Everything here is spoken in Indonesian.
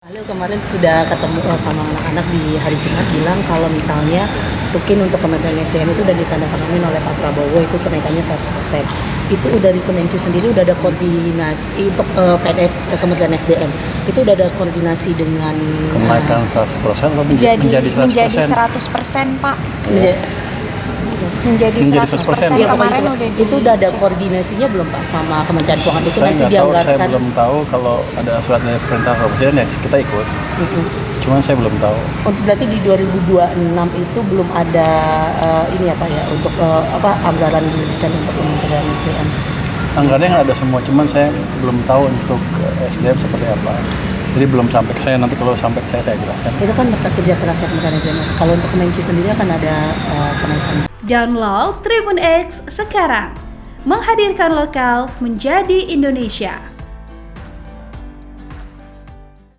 Lalu kemarin sudah ketemu sama anak-anak di hari Jumat bilang kalau misalnya tukin untuk Kementerian SDM itu udah ditandatangani oleh Pak Prabowo itu kenaikannya 100%. Itu udah di Kemenq sendiri udah ada koordinasi untuk PNS Kementerian SDM. Itu udah ada koordinasi dengan kenaikan 100% atau menjadi 100%, Pak. Menjadi Menjadi 100% ya, kemarin udah itu udah ada koordinasinya belum Pak sama Kementerian Keuangan itu saya nanti nggak tahu, dianggarkan. saya belum tahu kalau ada surat dari perintah presiden ya kita ikut. Cuman saya belum tahu. Untuk berarti di 2026 itu belum ada ini ya Pak ya untuk anggaran diberikan untuk Kementerian SDM. Anggarannya nggak ada semua, cuman saya belum tahu untuk SDM seperti apa. Jadi belum sampai ke saya, nanti kalau sampai ke saya jelaskan. Itu kan berkat kerja kerasnya Kementerian SDM. Kalau untuk Kemenq sendiri akan ada kenaikan. Download Tribun X sekarang, menghadirkan lokal menjadi Indonesia.